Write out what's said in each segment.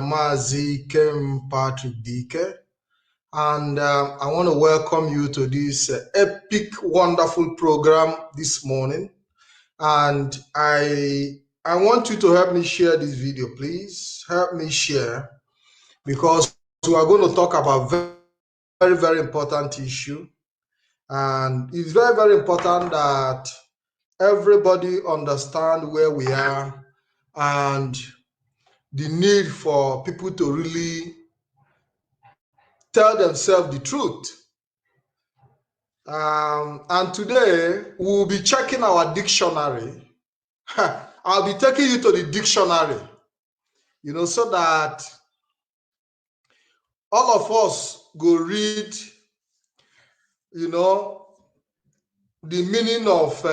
Mazi, Ikem, Patrick Dike, and I want to welcome you to this epic, wonderful program this morning. And I want you to help me share this video, please. Help me share, because we are going to talk about very, very important issue, and it's very, very important that everybody understand where we are and the need for people to really tell themselves the truth. And today we'll be checking our dictionary. I'll be taking you to the dictionary, so that all of us go read, the meaning of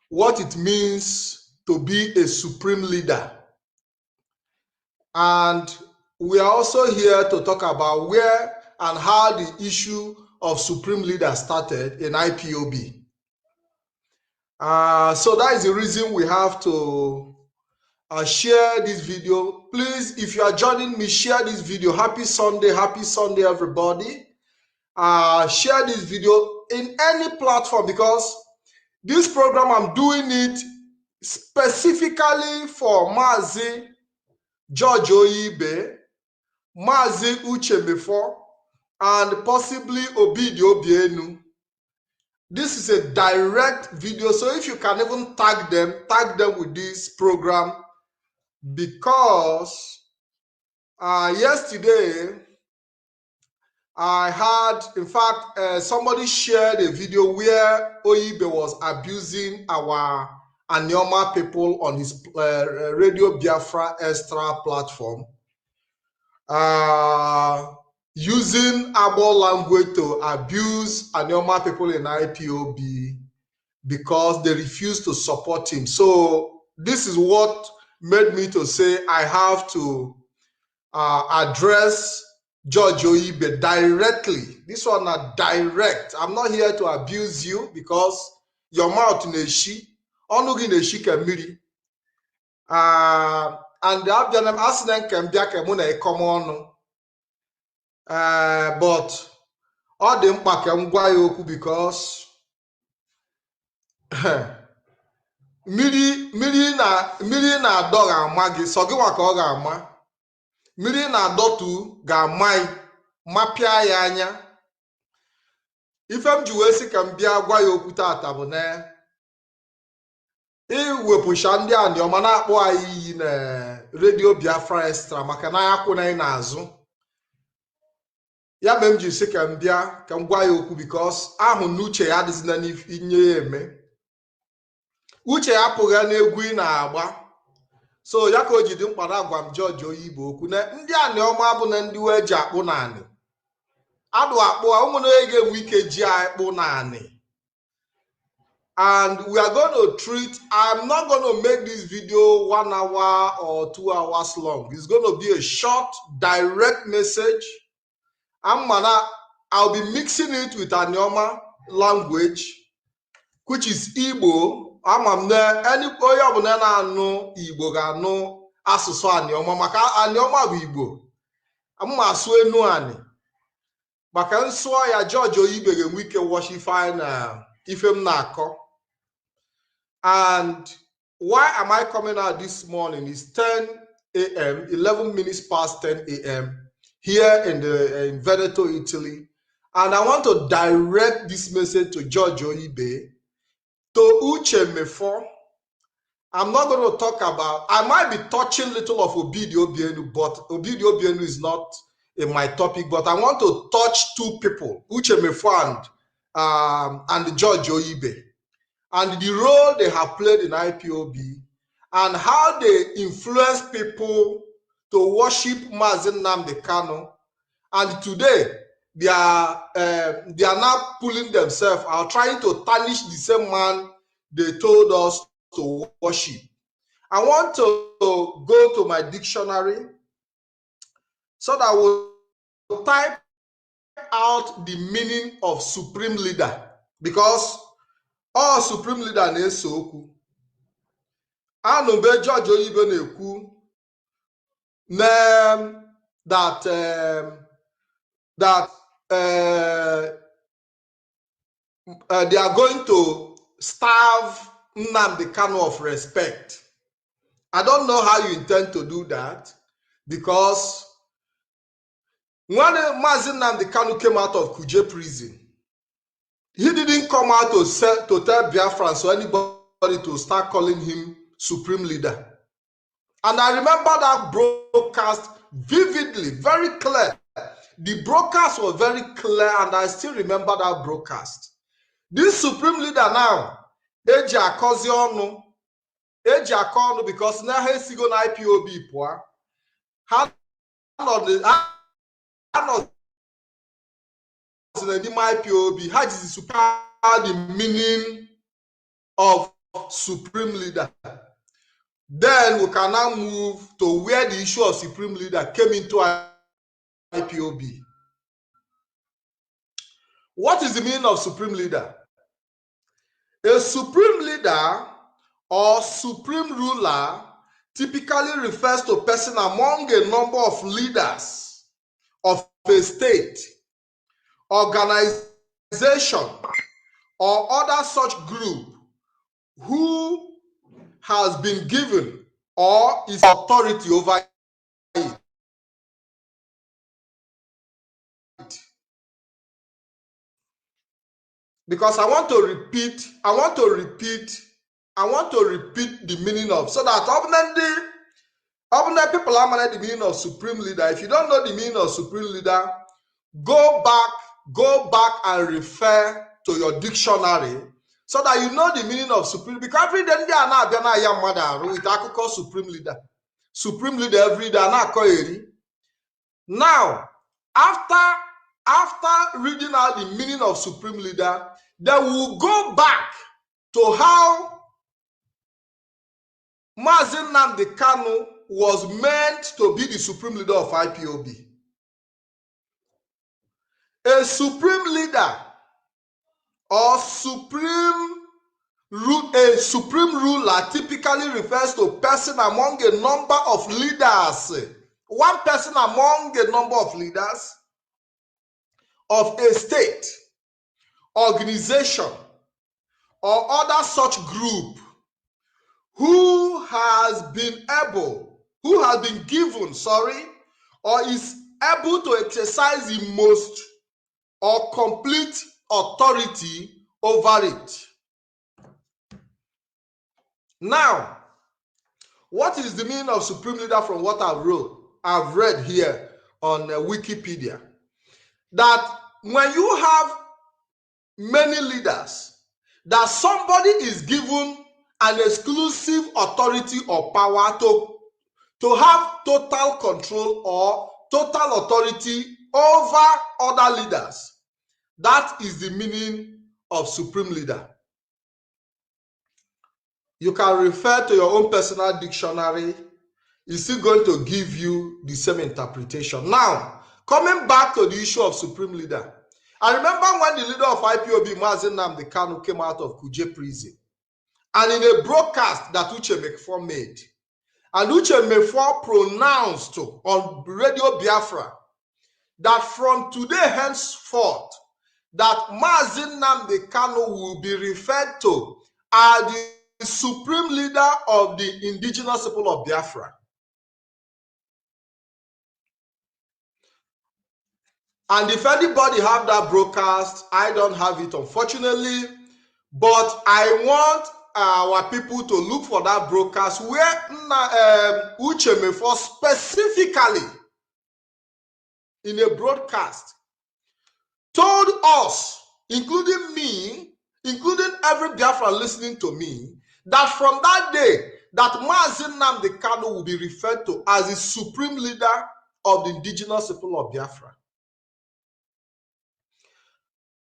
what it means to be a supreme leader. And we are also here to talk about where and how the issue of supreme leader started in IPOB. So that is the reason we have to share this video. Please, if you are joining me, share this video. Happy Sunday, everybody. Share this video in any platform, because this program, I'm doing it specifically for Mazi, George ONYIBE, Mazi UCHE MEFOR, and possibly Obidi Obienu. This is a direct video, so if you can even tag them with this program, because yesterday I had, in fact, somebody shared a video where ONYIBE was abusing our Anioma people on his Radio Biafra Extra platform, using Abo language to abuse Anioma people in IPOB because they refused to support him. So this is what made me to say I have to address George ONYIBE directly. This one is direct. I'm not here to abuse you, because your mouth neshi, onugi neshi kemiri. And the Abjanam Asinan Kambia Kamuna come on. But all the mpaka because miri na dog amagi sogi waka ọ ga-ama. Miri na dotu ga-amai mapia ya anya. Ifem ji wee sị ka m bịa gwa ya okwu tata bụ na iwepụcha ndị Anioma na-akpọ anyị iyi na Radio Biafra Extra maka na ya kwụ na n'azụ. Ya mere m ji sị ka m bịa ka m gwa ya okwu, because ahụ na uche ya adịghị na inye ya eme. Uche ya apụghị n'egwu ị na-agba. So ya ka o ji dị mkpa na agwa m George ONYIBE okwu na ndị Anioma bụ na ndị wee ji akpụ naanị. Adụ akpụ ụmụ na onye ga-enwe ike ji akpụ naanị. And we are going to treat, I'm not going to make this video 1 hour or 2 hours long. It's going to be a short, direct message. I'll be mixing it with Anioma language, which is Igbo. Any oya ọbụla na-anụ Igbo ga-anụ asụsụ Anioma, maka Anioma bụ Igbo. Amma asụ enu ani. Maka nsụọ ya George ONYIBE ga-enwe ike washify na ife m na-akọ. And why am I coming out this morning? It's 10 a.m., 11 minutes past 10 a.m. here in Veneto, Italy. And I want to direct this message to George ONYIBE, to UCHE MEFOR. I'm not going to talk about, I might be touching little of Obidi Obienu, but Obidi Obienu is not in my topic. But I want to touch two people, UCHE MEFOR and George ONYIBE, and the role they have played in IPOB, and how they influence people to worship Mazi Nnamdi Kanu. And today, they are now pulling themselves out, trying to tarnish the same man they told us to worship. I want to go to my dictionary so that I will type out the meaning of supreme leader, because all supreme leader na-eso okwu. Anụbe George ONYIBE na-ekwu that they are going to starve Nnamdi Kanu of respect. I don't know how you intend to do that, because when Mazi Nnamdi Kanu came out of Kuje prison, he didn't come out to tell Biafrans or anybody to start calling him Supreme Leader. And I remember that broadcast vividly, very clear. The broadcast was very clear, and I still remember that broadcast. This Supreme Leader now, Eji Akozi Onu, Eji Akonu, because now he's going to IPOB, poor. How not the IPOB, how is the meaning of Supreme Leader? Then we can now move to where the issue of Supreme Leader came into IPOB. What is the meaning of Supreme Leader? A Supreme Leader or Supreme Ruler typically refers to a person among a number of leaders of a state, organization, or other such group who has been given or is authority over it. Because I want to repeat the meaning of, so that people are the meaning of Supreme Leader. If you don't know the meaning of Supreme Leader, go back and refer to your dictionary so that you know the meaning of Supreme. Because every day they are now with Akuko Supreme Leader. Supreme Leader every day. Now, after reading out the meaning of Supreme Leader, then we'll go back to how Mazi Nnamdi Kanu was meant to be the Supreme Leader of IPOB. A Supreme Leader or Supreme Ruler typically refers to a person among a number of leaders. One person among a number of leaders of a state, organization, or other such group who has been given, or is able to exercise the most or complete authority over it. Now, what is the meaning of Supreme Leader from what I've read here on Wikipedia? That when you have many leaders, that somebody is given an exclusive authority or power to have total control or total authority over other leaders. That is the meaning of Supreme Leader. You can refer to your own personal dictionary. It's still going to give you the same interpretation. Now, coming back to the issue of Supreme Leader, I remember when the leader of IPOB, Mazi Nnamdi Kanu, came out of Kuje prison, and in a broadcast that MEFOR made, and MEFOR pronounced on Radio Biafra that from today henceforth, that Mazi Nnamdi Kanu will be referred to as the Supreme Leader of the indigenous people of Biafra. And if anybody have that broadcast, I don't have it, unfortunately, but I want our people to look for that broadcast where UCHE MEFOR specifically in a broadcast told us, including me, including every Biafra listening to me, that from that day, that Mazi Nnamdi Kanu will be referred to as the Supreme Leader of the indigenous people of Biafra.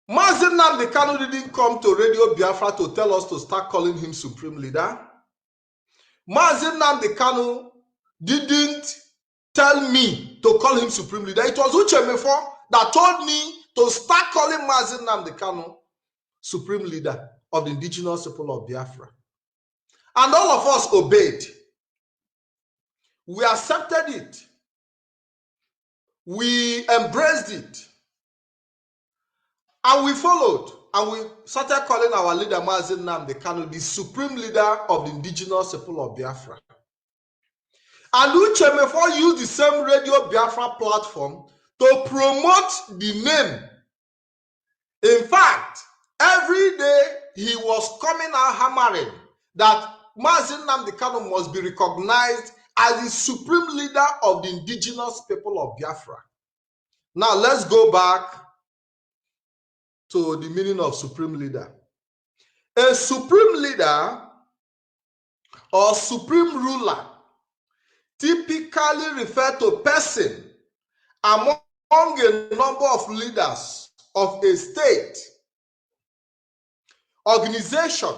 Mazi Nnamdi Kanu didn't come to Radio Biafra to tell us to start calling him Supreme Leader. Mazi Nnamdi Kanu didn't tell me to call him Supreme Leader. It was UCHE MEFOR that told me to start calling Mazi Nnamdi Kanu Supreme Leader of the indigenous people of Biafra. And all of us obeyed. We accepted it. we embraced it. And we followed. And we started calling our leader, Mazi Nnamdi Kanu, the supreme leader of the indigenous people of Biafra. And UCHE MEFOR used the same Radio Biafra platform to promote the name. In fact, every day he was coming out hammering that Mazi Nnamdi Kanu must be recognized as the supreme leader of the indigenous people of Biafra. Now let's go back to the meaning of supreme leader. A supreme leader or supreme ruler typically refer to a person among a number of leaders of a state, organization,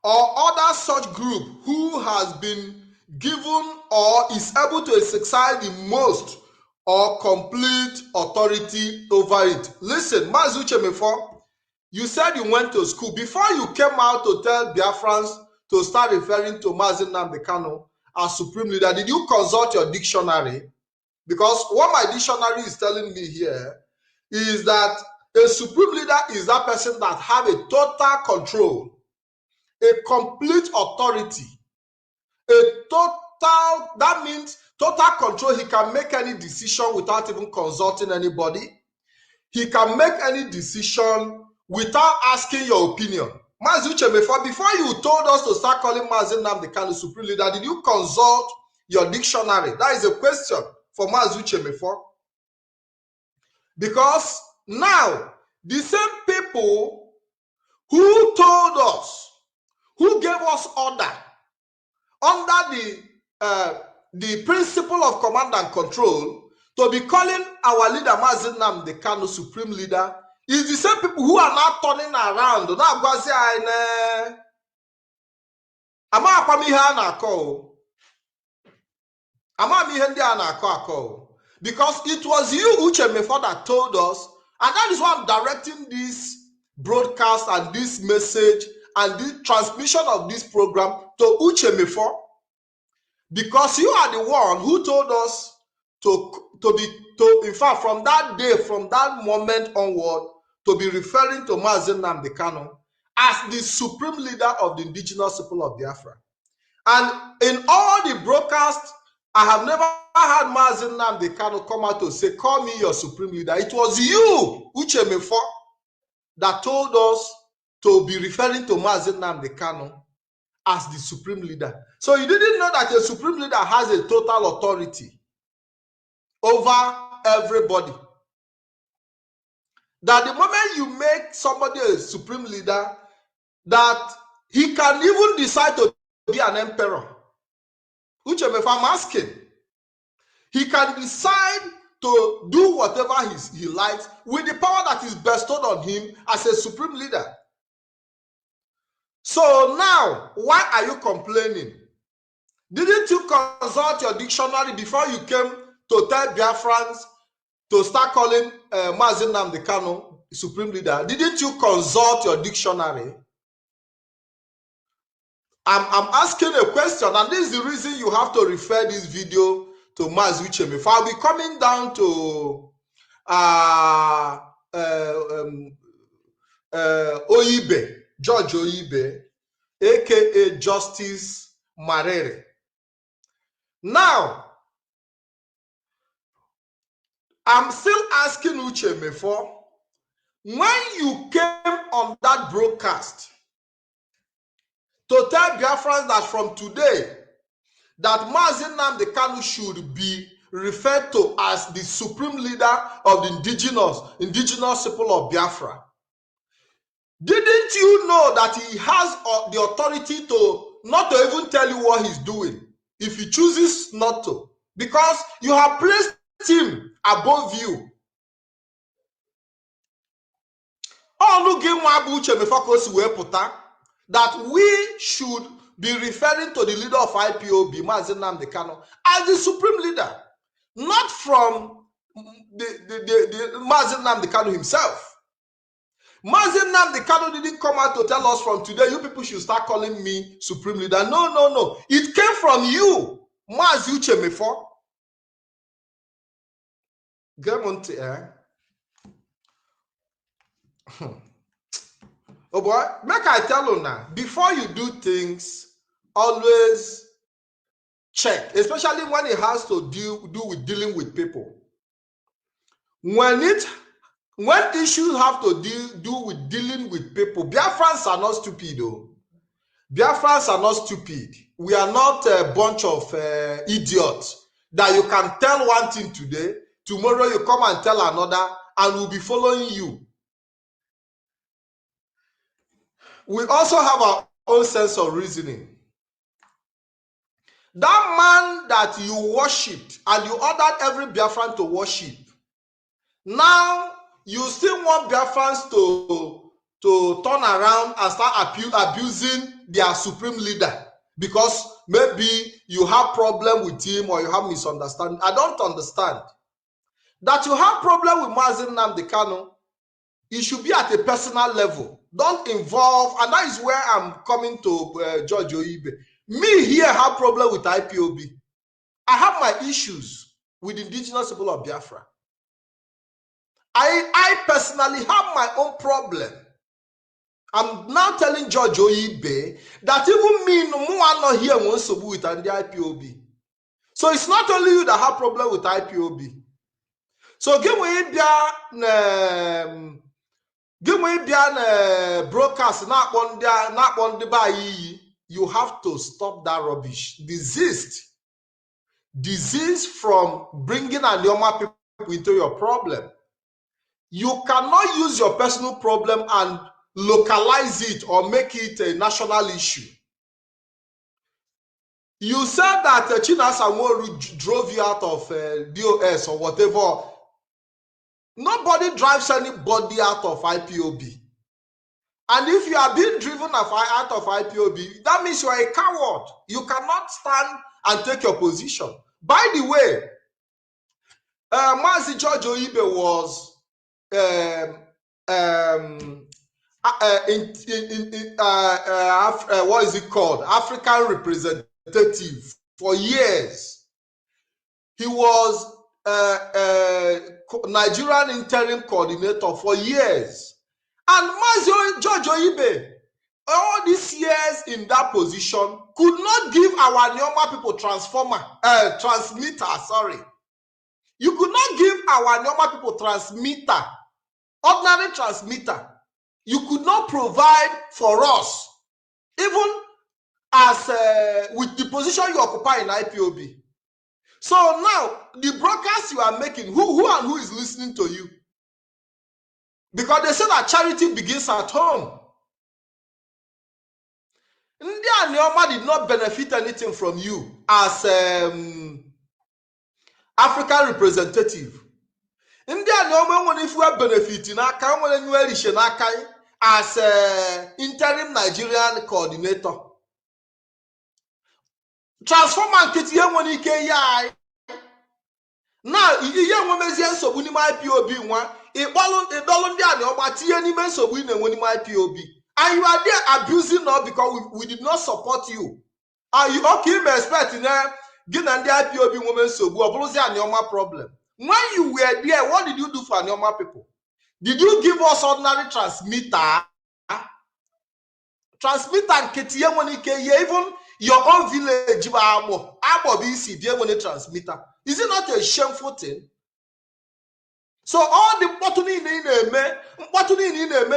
or other such group who has been given or is able to exercise the most or complete authority over it. Listen, Mazi UCHE MEFOR, you said you went to school. Before you came out to tell Biafrans to start referring to Mazi Nnamdi Kanu as supreme leader, did you consult your dictionary? Because what my dictionary is telling me here is that a supreme leader is that person that have a total control, a complete authority, that means total control. He can make any decision without even consulting anybody. He can make any decision without asking your opinion. Mazi UCHE MEFOR, before you told us to start calling Mazi Nnamdi Kanu supreme leader, did you consult your dictionary? That is a question for Mazi UCHE MEFOR. Because now, the same people who told us, who gave us order under the principle of command and control to be calling our leader Mazi Nnamdi Kanu supreme leader, is the same people who are now turning around. Because it was you, UCHE MEFOR, that told us, and that is why I'm directing this broadcast and this message and the transmission of this program to UCHE MEFOR, because you are the one who told us in fact, from that day, from that moment onward, to be referring to Mazi Nnamdi Kanu as the supreme leader of the indigenous people of Biafra. And in all the broadcasts, I have never had Mazi Nnamdi Kanu come out to say, call me your supreme leader. It was you, UCHE MEFOR, that told us to be referring to Mazi Nnamdi Kanu as the supreme leader. So you didn't know that a supreme leader has a total authority over everybody. That the moment you make somebody a supreme leader, that he can even decide to be an emperor. UCHE MEFOR, I'm asking. He can decide to do whatever he likes with the power that is bestowed on him as a supreme leader. So now, why are you complaining? Didn't you consult your dictionary before you came to tell Biafrans to start calling Mazi Nnamdi Kanu supreme leader? Didn't you consult your dictionary? I'm asking a question, and this is the reason you have to refer this video to Mazi UCHE MEFOR. I'll be coming down to ONYIBE, George ONYIBE, aka Justice Marere. Now, I'm still asking UCHE MEFOR, when you came on that broadcast to tell Biafrans that from today, that Mazi Nnamdi Kanu should be referred to as the supreme leader of the indigenous people of Biafra, didn't you know that he has the authority to not to even tell you what he's doing if he chooses not to? Because you have placed him above you. That we should be referring to the leader of IPOB, Mazi Nnamdi Kanu, as the supreme leader, not from the Mazi Nnamdi Kanu himself. Mazi Nnamdi Kanu didn't come out to tell us from today, you people should start calling me supreme leader. No, no, no. It came from you, Mazi UCHE MEFOR. Gemonte, Oh boy, make I tell you now, before you do things, always check, especially when it has to do with dealing with people. When issues have to do with dealing with people, Biafrans are not stupid though. Biafrans are not stupid. We are not a bunch of idiots that you can tell one thing today, tomorrow you come and tell another, and we'll be following you. We also have our own sense of reasoning. That man that you worshipped and you ordered every Biafran to worship, now you still want Biafrans to turn around and start abusing their supreme leader because maybe you have problem with him or you have misunderstanding. I don't understand. That you have problem with Mazi Nnamdi Kanu, it should be at a personal level. Don't involve, and that is where I'm coming to George ONYIBE. Me here have problem with IPOB. I have my issues with indigenous people of Biafra. I personally have my own problem. I'm now telling George ONYIBE that even me, no one not here wants to be with the IPOB. So it's not only you that have problem with IPOB. So give me broadcast not on the buy. You have to stop that rubbish. Desist from bringing Alioma people into your problem. You cannot use your personal problem and localize it or make it a national issue. You said that Chinasa Nworu drove you out of DOS or whatever. Nobody drives anybody out of IPOB. And if you are being driven out of IPOB, that means you are a coward. You cannot stand and take your position. By the way, Mazi George ONYIBE was what is it called? African representative for years. He was Nigerian interim coordinator for years. And Mazi George ONYIBE, all these years in that position, could not give our Nyoma people transmitter, sorry. You could not give our Nyoma people transmitter, ordinary transmitter. You could not provide for us, even as with the position you occupy in IPOB. So now, the broadcast you are making, who is listening to you? Because they say that charity begins at home. India Nyoma did not benefit anything from you as African representative. India Nyoma when if we are benefiting, as interim Nigerian coordinator. Transformer kiti when he came. Now, you women's so winning my POB one, it balloon down your material so winning my POB. And you are there abusing us because we did not support you. Are you okay? Me expecting getting the IPOB women so we are Nyoma problem. When you were there, what did you do for Nyoma people? Did you give us ordinary transmitter? Transmitter and KTM when even your own village abo BC when transmitter. Is it not a shameful thing? So all the botany in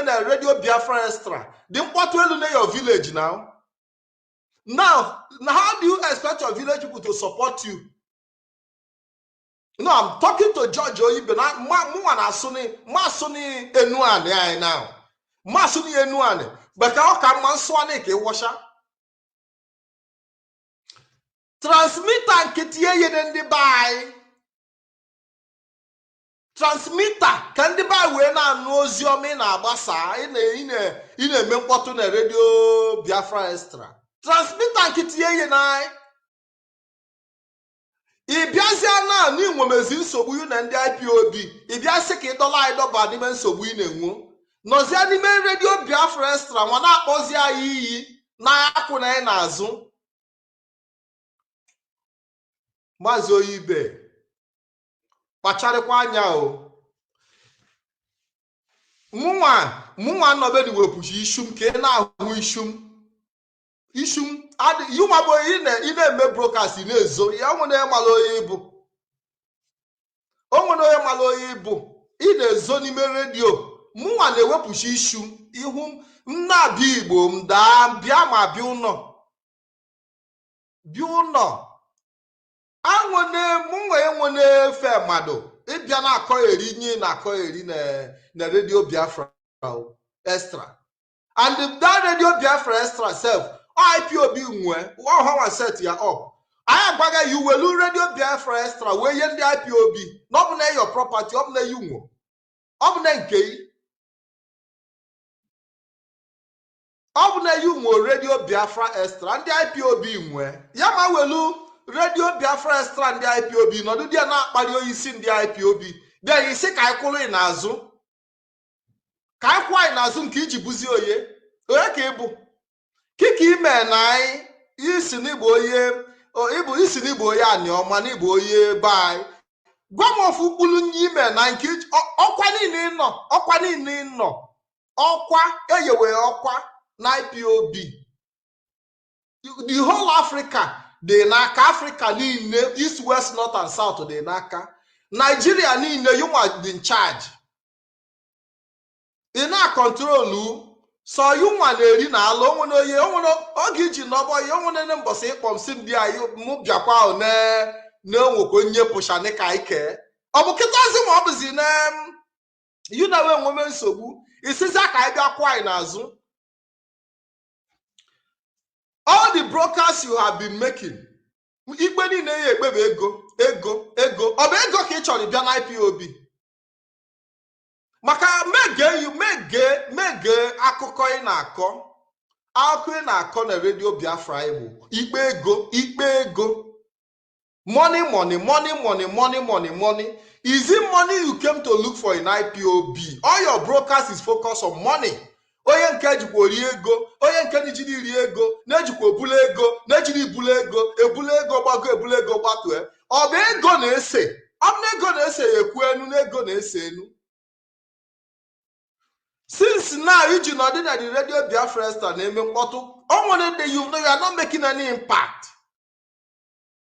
a radio Biafra extra. The important in your village now. Now, how do you expect your village people to support you? No, I'm talking to George ONYIBE now. Masuni enuane now. Masuni enuane. But how can man swane ke washa? Transmitter and kitiye yeden di buy. Transmitter can the buy when I knows your men are basa in a mempoto na radio Biafra extra. Transmitter and kitiye yenai. Ibiazia na ni nwomezi nsogbu yu na ndị IPOB. Ibiase ka $1 ịdọba n'ime nsogbu ị na-enwu. Nọzia n'ime radio Biafra extra nwa na-akpọzi anyị iyi na akwụ na ị na-azụ. Mazi ONYIBE, kpacharịkwa anya o. Mụnwa nọbedi wepụchi ishum ka ị na-ahụ ishum yụnwa bụ ị na-eme broadcast na-ezo ya nwere onye mara onye ịbụ ị na-ezo n'ime redio. Mụnwa na-ewepụchi ishum ihu m na-abịa Igbo m daa bịa ma bịa ụnọ mụnwa enwene efe mmadụ ịbịa na-akọgheri nye na-akọgheri na redio Biafra extra and that radio Biafra extra self IPOB nwe ọhawa set ya up. anyị agwaga ya uwelu redio Biafra extra wee nye ndị IPOB na ọ bụ na your property, ọ bụ na you nwe, ọ bụ na nke yi, ọ bụ na you nwe redio Biafra extra ndị IPOB nwe ya ma welu redio Biafra extra ndị IPOB nọdụ dị na-akpali onye isi ndị IPOB dị isi ka anyị kwụrụ n'azụ ka anyị kwụ anyị n'azụ nke iji bụzi onye ka ịbụ kika ime na anyị isi n'igbo onye aniọma n'igbo onye be anyị. Gwa m ofu mkpụrụ nye ime na nke ọkwa niile ịnọ ọkwa eyewe ọkwa na IPOB the whole Africa dị n'aka, Africa niile east west north and south dị n'aka, Nigeria niile yunwa dị in charge. Ị na-akọntrolu so yunwa na-eri na ala onwere oge iji n'ọbọ ya onwere mbọsị ịkpọ m si m bịa mụ bịakwa ahụ na-enwekwa onye pụshani ka ike ọ bụ kịtazi ma ọ bụzi na yu na-enwe enweme nsogbu isizi ka anyị bịa kwụ anyị n'azụ. All the brokers you have been making ikpe niile ya ekpebe ego ọ bụ ego ka ị chọrọ bịa na IPOB maka mege akụkọ ị na-akọ na redio Biafra Igbo ikpe ego money. Is it money you came to look for in IPOB? All your brokers is focused on money. Onye nke jikwa ori ego, onye nke nijiri iri ego, na-ejikwa obulu ego, na-ejiri ebulu ego gbatue. Ọ bụ ego na-ese, ọ bụ ego na-ese ekwu enu na ego na-ese enu. Since now, you know that the radio Biafra star name mkpọtụ, you know you are not making any impact.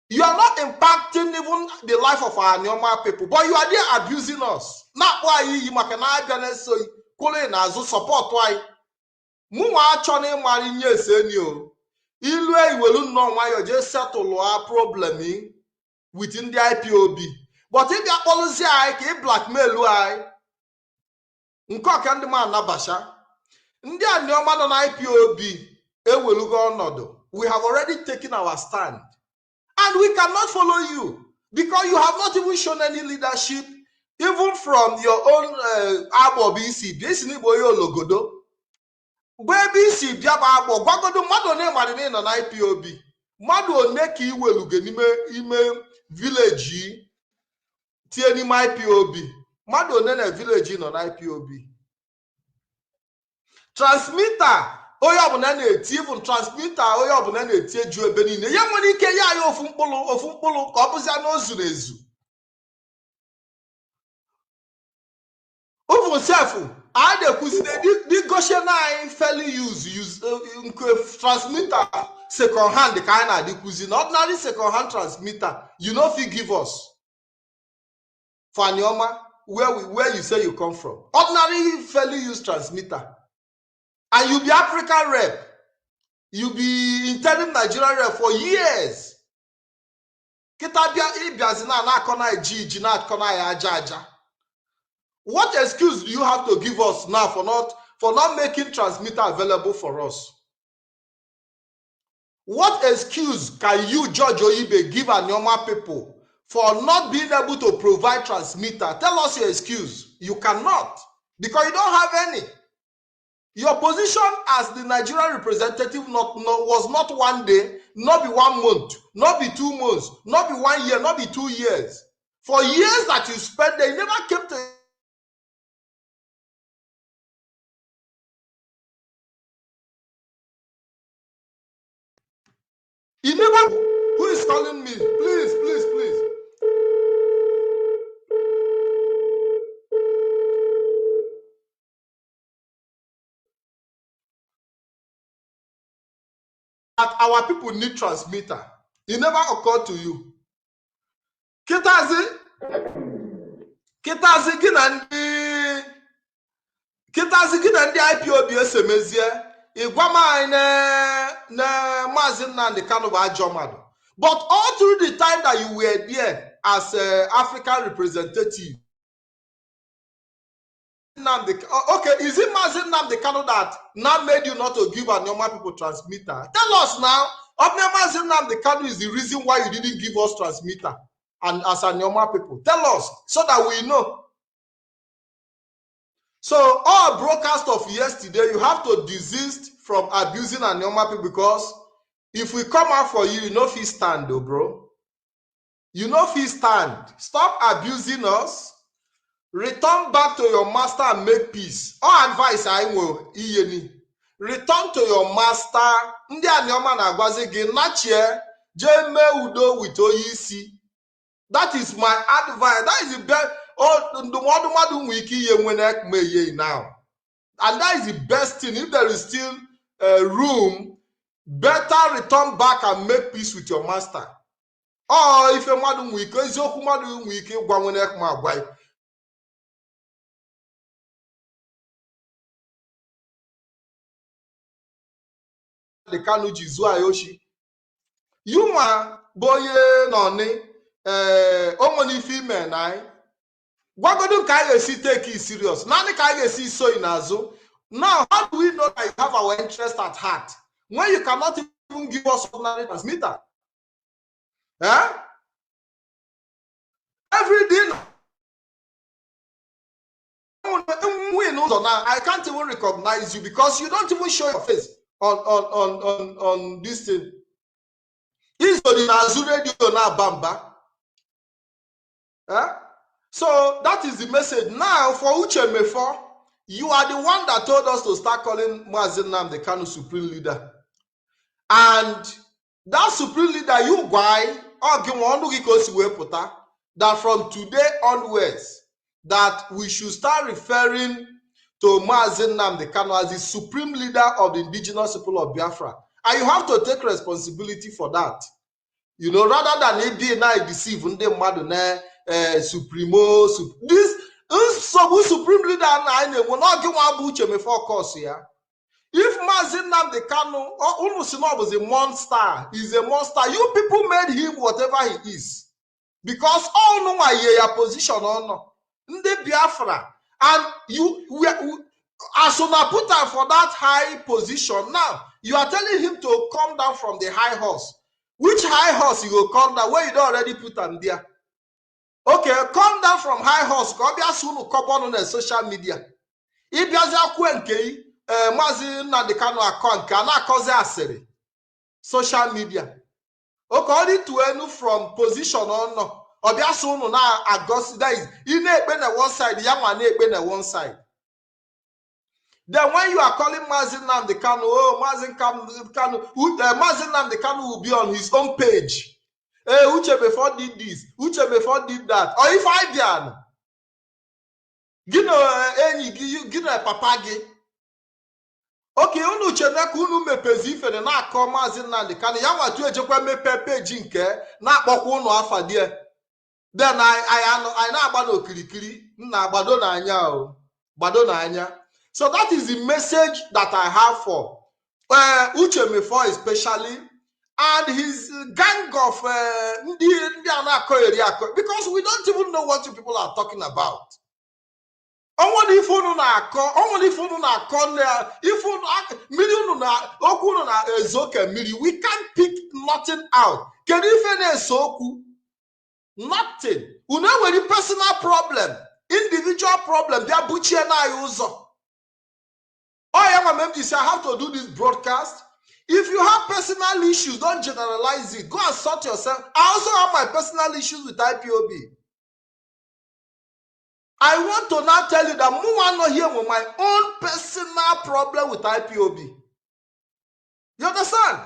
You are not impacting even the life of our normal people, but you are there abusing us. Not why you can so support why. Mụnwa achọna ịmara nye esenio. Ilue iwelu nnọọ nwayọ just settle our problem within the IPOB. But if you are policy ka blackmail anyị. Nke ọka ndị ma anabasha ndị aniọma nọ na IPOB ewelugo ọnọdụ. We have already taken our stand and we cannot follow you because you have not even shown any leadership even from your own agbo BC n'igbo onye ologodo mgbe isi bịa ba agbo gwagodo mmadụ one mmadụ nọ na IPOB mmadụ one ka iwelugo n'ime ime village tie n'ime IPOB mmadụ one na village nọ na IPOB transmitter onye ọbụla na-eti even transmitter onye ọbụla na-eti eju ebe niile ya nwere ike ya anya ofu mkpụrụ ka ọ bụzia n'ozu ezu even self I dey the Goshen I fairly use transmitter second hand ka anyị na-adịkwuzi na ordinary second hand transmitter you know if you give us for Anioma where you say you come from ordinary fairly used transmitter and you be African rep you be interim Nigerian rep for years kita bia ibiazina na akona ejiji na akona ya aja. What excuse do you have to give us now for not making transmitter available for us? What excuse can you, George ONYIBE, give Anioma people for not being able to provide transmitter? Tell us your excuse. You cannot, because you don't have any. Your position as the Nigerian representative was not one day, not be 1 month, not be 2 months, not be 1 year, not be 2 years. For years that you spent there, you never kept a You never. Who is calling me? Please. that our people need transmitter. It never occurred to you. Kitazi gina ndi IPOB esemezie igwama na Mazi Nnamdi Kanu ba ajomado. But all through the time that you were there as an African representative, okay, is it Mazi Nnamdi Kanu that now made you not to give a normal people transmitter? Tell us now. Mazi Nnamdi Kanu is the reason why you didn't give us transmitter and as a normal people. Tell us so that we know. So all broadcast of yesterday, you have to desist from abusing a normal people, because if we come out for you, you know if you stand though, bro. You know if you stand. Stop abusing us. Return back to your master and make peace. All advice I will iyeni. Return to your master. Ndi anyoma na agwazi gi nachie jeme udo with oyisi. That is my advice. That is the best. Oh, the madu wiki ye wenek me ye now. And that is the best thing. If there is still room, better return back and make peace with your master. Or if you madu wiki, izoku madu wiki gwa wenek ma gwai. The Kanu Jizu Ayoshi. You ma boye noni omoni female nai. Wagodun kai see take it serious. Nani kai see so in azo. Now, how do we know that you have our interest at heart when you cannot even give us ordinary transmitter? Eh? Every day I can't even recognize you because you don't even show your face on this thing. Is the Azu radio now bamba? Eh? So that is the message. Now for UCHE MEFOR, you are the one that told us to start calling Mazi Nnamdi Kanu Supreme Leader. And that Supreme Leader, you guy, that from today onwards, that we should start referring to Mazi Nnamdi Kanu as the Supreme Leader of the indigenous people of Biafra. And you have to take responsibility for that. You know, rather than it being deceive Supremo, this Supreme Leader will not give one UCHE MEFOR course here. If Mazi Nnamdi Kanu was a monster, he's a monster. You people made him whatever he is. Because all know my position on the Biafra. And we as soon as put her for that high position, now you are telling him to come down from the high horse. Which high horse you will come down where you don't already put him there? Okay, come down from high horse. Come here soon. Come on the social media. If you are Kwenke, Mazi Nnamdi Kanu account cannot cause a social media. According to any from position on no, or be soon now August that is you need been on one side, the young one need been on one side. Then when you are calling Mazi Nnamdi Kanu, oh Mazi Nnamdi Kanu will be on his own page. Hey, UCHE MEFOR did this, UCHE MEFOR did that. Or if I did, you know, papa gi. Okay, unu chene ku unu mepezi ife na akọ Mazi Nnamdi Kanu ya nwa tu ejekwa mepe page nke na akpọkwa unu afa die. Then I na agba no kirikiri, na agbado na anya o. Gbado na anya. So that is the message that I have for UCHE MEFOR especially and his gang of because we don't even know what you people are talking about. Only if you na we can't pick nothing out. Can you finish soku? Nothing. You know when the personal problem, individual problem, they are butcher na user. I have to do this broadcast. If you have personal issues, don't generalize it. Go and sort yourself. I also have my personal issues with IPOB. I want to now tell you that I'm not here with my own personal problem with IPOB. You understand?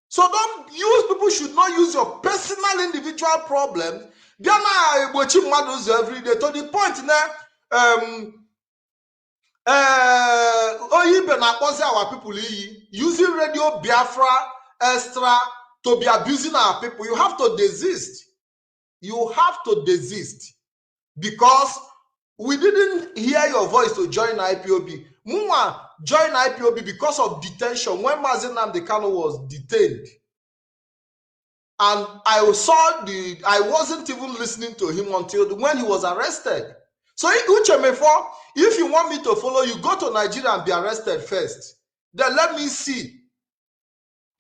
So don't use, people should not use your personal individual problem. They are not watching models every day to the point now. ONYIBE na our people using Radio Biafra extra to be abusing our people. You have to desist. You have to desist because we didn't hear your voice to join IPOB. Muma joined IPOB because of detention when Mazi Nnamdi Kanu was detained. And I wasn't even listening to him until when he was arrested. So Uche MEFOR, if you want me to follow you, go to Nigeria and be arrested first. Then let me see.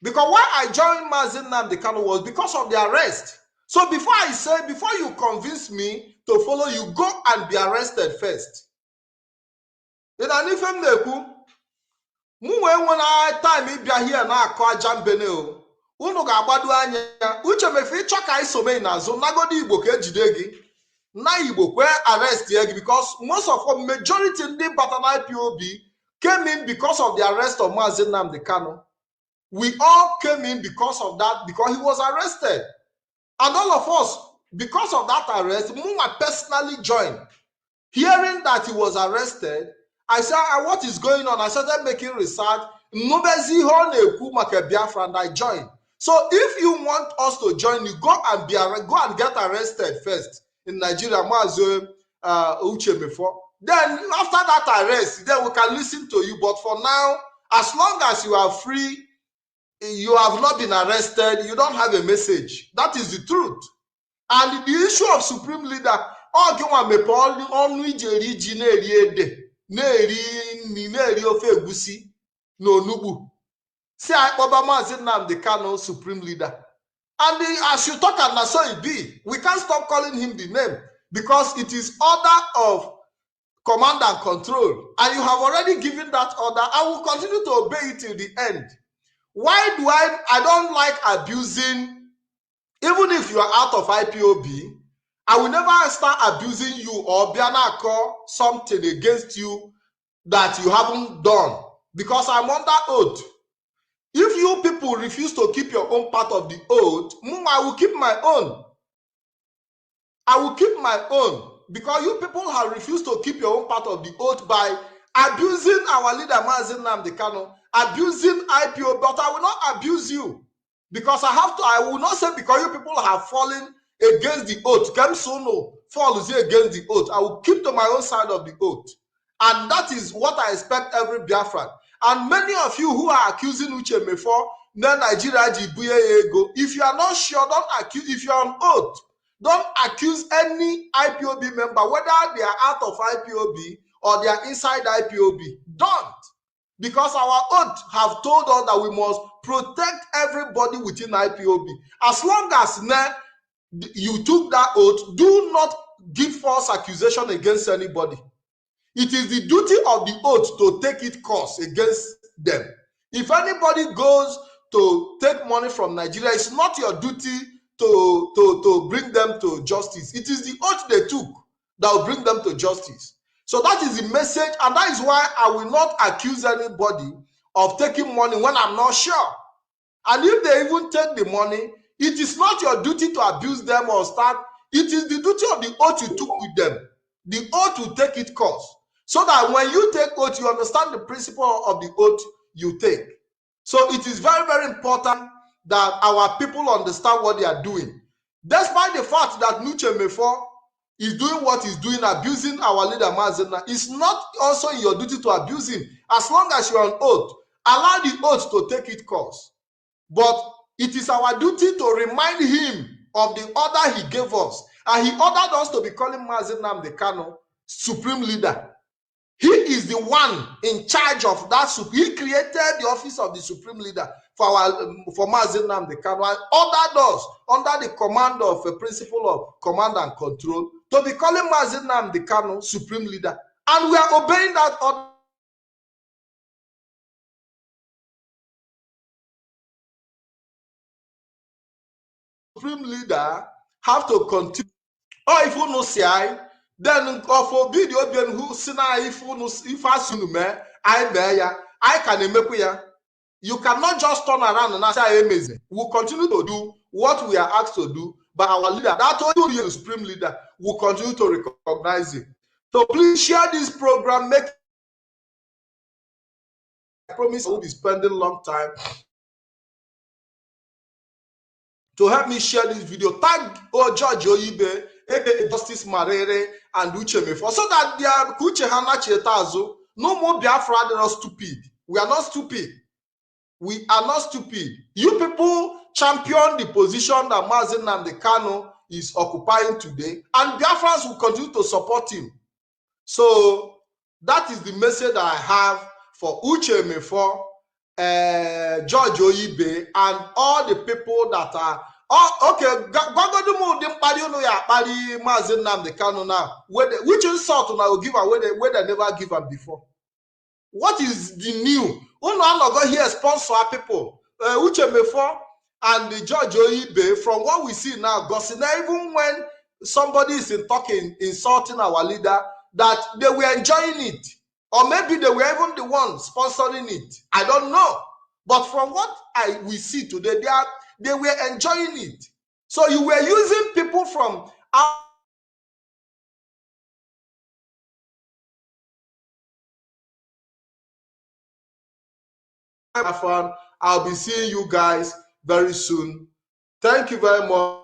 Because why I joined Mazi Nnamdi Kanu was because of the arrest. So before you convince me to follow you, go and be arrested first. In an ifem neku, when I time ibia here na akọ ajambene o. Unu ga-agbado anya Uche MEFOR ịchọ ka isome n'azụ nagodi Igbo ka ejide gị na Igbo kwe arrest gị because most of the majority ndị bata na IPOB came in because of the arrest of Mazi Nnamdi Kanu. We all came in because of that, because he was arrested. And all of us, because of that arrest, Muma personally joined. Hearing that he was arrested, I said, what is going on? I started making research. And I joined. So if you want us to join you, go and get arrested first in Nigeria, Mazi Uche MEFOR. Then after that arrest, then we can listen to you. But for now, as long as you are free, you have not been arrested, you don't have a message. That is the truth. And the issue of supreme leader, say Obama Mazi Kanu supreme leader. And as you talk, and so it be, we can't stop calling him the name because it is order of command and control. And you have already given that order. I will continue to obey it till the end. Why do I don't like abusing, even if you are out of IPOB, I will never start abusing you or call something against you that you haven't done because I'm under oath. If you people refuse to keep your own part of the oath, I will keep my own. I will keep my own because you people have refused to keep your own part of the oath by abusing our leader Mazi Nnamdi Kanu, abusing IPO, but I will not abuse you because I will not say because you people have fallen against the oath. Kemsono falls against the oath. I will keep to my own side of the oath. And that is what I expect every Biafran. And many of you who are accusing Uche MEFOR, Nigeria, if you are not sure, don't accuse. If you are on oath, don't accuse any IPOB member, whether they are out of IPOB or they are inside IPOB. Don't. Because our oath have told us that we must protect everybody within IPOB. As long as you took that oath, do not give false accusation against anybody. It is the duty of the oath to take its course against them. If anybody goes to take money from Nigeria, it's not your duty to bring them to justice. It is the oath they took that will bring them to justice. So that is the message, and that is why I will not accuse anybody of taking money when I'm not sure. And if they even take the money, it is not your duty to abuse them or start. It is the duty of the oath you took with them. The oath will take its course. So that when you take oath, you understand the principle of the oath you take. So it is very, very important that our people understand what they are doing. Despite the fact that Uche MEFOR is doing what he's doing, abusing our leader Mazi Nnamdi, it's not also your duty to abuse him. As long as you are on oath, allow the oath to take its course. But it is our duty to remind him of the order he gave us. And he ordered us to be calling Mazi Nnamdi Kanu supreme leader. He is the one in charge of that. He created the office of the supreme leader for Mazi Nnamdi Kanu and ordered us under the command of a principle of command and control to be calling Mazi Nnamdi Kanu supreme leader. And we are obeying that order. Supreme leader have to continue. Or if you know CI, then for video who if I can make ya. You cannot just turn around and say amazing. We'll continue to do what we are asked to do by our leader. That told you the supreme leader will continue to recognize it. So please share this program. I promise I will be spending a long time to help me share this video. Tag George ONYIBE, aka Justice Marere, and UCHE MEFOR, so that they are UCHE Hana Chetazo. No more Biafra, they are not stupid. We are not stupid. We are not stupid. You people champion the position that Mazi Nnamdi Kanu is occupying today, and Biafrans will continue to support him. So that is the message that I have for UCHE MEFOR, George ONYIBE, and all the people that are okay. Mazi Nnamdi Kanu now. Which insult now will give away where they never give them before? What is the new? I'm not going here sponsor people. UCHE MEFOR and the George ONYIBE, from what we see now, gossip, even when somebody is insulting our leader, that they were enjoying it. Or maybe they were even the ones sponsoring it. I don't know. But from what we see today, they were enjoying it. So you were using people from I'll be seeing you guys very soon. Thank you very much.